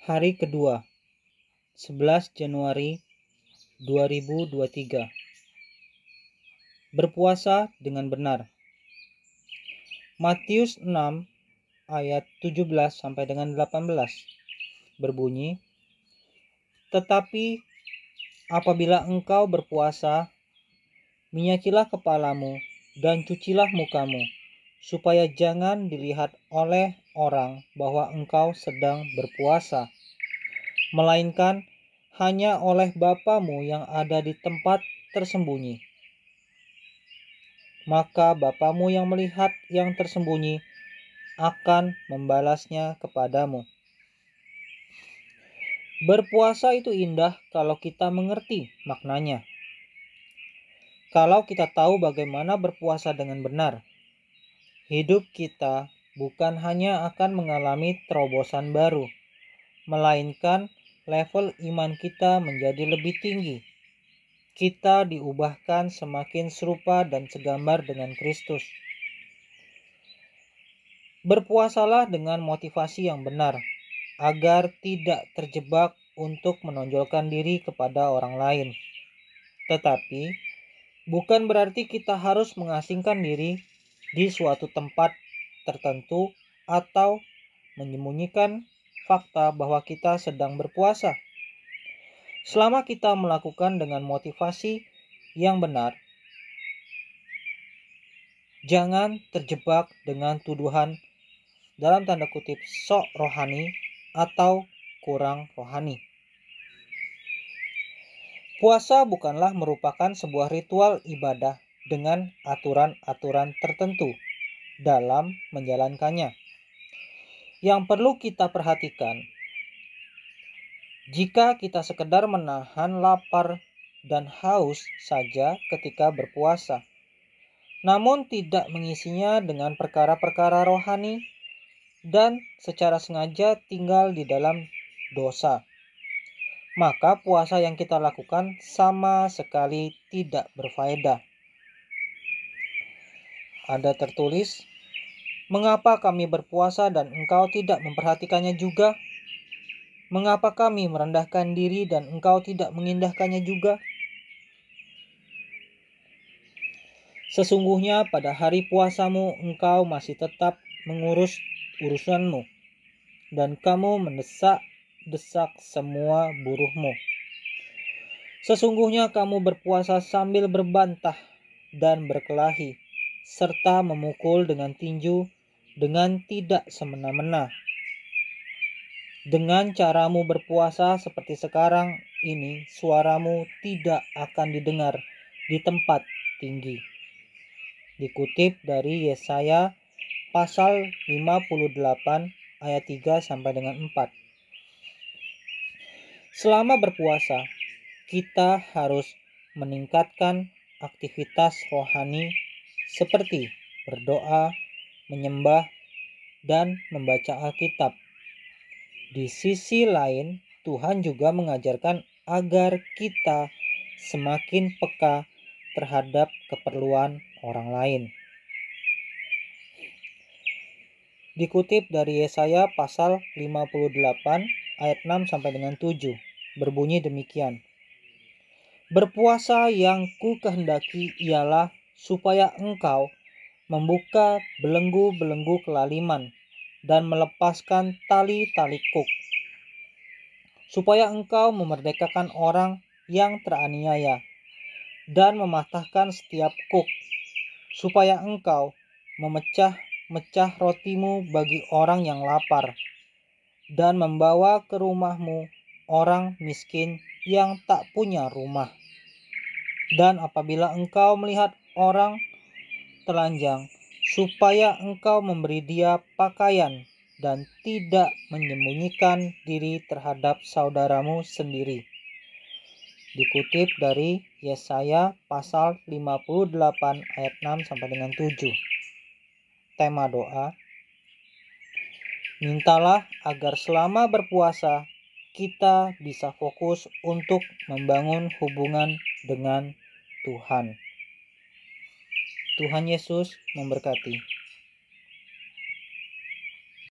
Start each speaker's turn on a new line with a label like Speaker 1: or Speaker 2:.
Speaker 1: Hari kedua, 11 Januari 2023. Berpuasa dengan benar. Matius 6 ayat 17 sampai dengan 18 berbunyi, "Tetapi apabila engkau berpuasa, minyakilah kepalamu dan cucilah mukamu, supaya jangan dilihat oleh orang bahwa engkau sedang berpuasa, melainkan hanya oleh Bapamu yang ada di tempat tersembunyi. Maka Bapamu yang melihat yang tersembunyi akan membalasnya kepadamu." Berpuasa itu indah kalau kita mengerti maknanya. Kalau kita tahu bagaimana berpuasa dengan benar, hidup kita bukan hanya akan mengalami terobosan baru, melainkan level iman kita menjadi lebih tinggi. Kita diubahkan semakin serupa dan segambar dengan Kristus. Berpuasalah dengan motivasi yang benar, agar tidak terjebak untuk menonjolkan diri kepada orang lain. Tetapi, bukan berarti kita harus mengasingkan diri di suatu tempat tertentu atau menyembunyikan fakta bahwa kita sedang berpuasa. Selama kita melakukan dengan motivasi yang benar, jangan terjebak dengan tuduhan dalam tanda kutip sok rohani atau kurang rohani. Puasa bukanlah merupakan sebuah ritual ibadah dengan aturan-aturan tertentu dalam menjalankannya. Yang perlu kita perhatikan, jika kita sekedar menahan lapar dan haus saja ketika berpuasa, namun tidak mengisinya dengan perkara-perkara rohani dan secara sengaja tinggal di dalam dosa, maka puasa yang kita lakukan sama sekali tidak berfaedah. Ada tertulis, "Mengapa kami berpuasa dan engkau tidak memperhatikannya juga? Mengapa kami merendahkan diri dan engkau tidak mengindahkannya juga?" Sesungguhnya pada hari puasamu engkau masih tetap mengurus urusanmu, dan kamu mendesak-desak semua buruhmu. Sesungguhnya kamu berpuasa sambil berbantah dan berkelahi, serta memukul dengan tinju dengan tidak semena-mena. Dengan caramu berpuasa seperti sekarang ini, suaramu tidak akan didengar di tempat tinggi. Dikutip dari Yesaya pasal 58 ayat 3 sampai dengan 4. Selama berpuasa, kita harus meningkatkan aktivitas rohani seperti berdoa, menyembah, dan membaca Alkitab. Di sisi lain, Tuhan juga mengajarkan agar kita semakin peka terhadap keperluan orang lain. Dikutip dari Yesaya pasal 58 ayat 6 sampai dengan 7 berbunyi demikian. "Berpuasa yang ku kehendaki ialah supaya engkau membuka belenggu-belenggu kelaliman dan melepaskan tali-tali kuk, supaya engkau memerdekakan orang yang teraniaya dan mematahkan setiap kuk, supaya engkau memecah-mecah rotimu bagi orang yang lapar, dan membawa ke rumahmu orang miskin yang tak punya rumah. Dan apabila engkau melihat orang telanjang, supaya engkau memberi dia pakaian dan tidak menyembunyikan diri terhadap saudaramu sendiri." Dikutip dari Yesaya pasal 58 ayat 6 sampai dengan 7. Tema doa, mintalah agar selama berpuasa kita bisa fokus untuk membangun hubungan dengan Tuhan. Tuhan Yesus memberkati.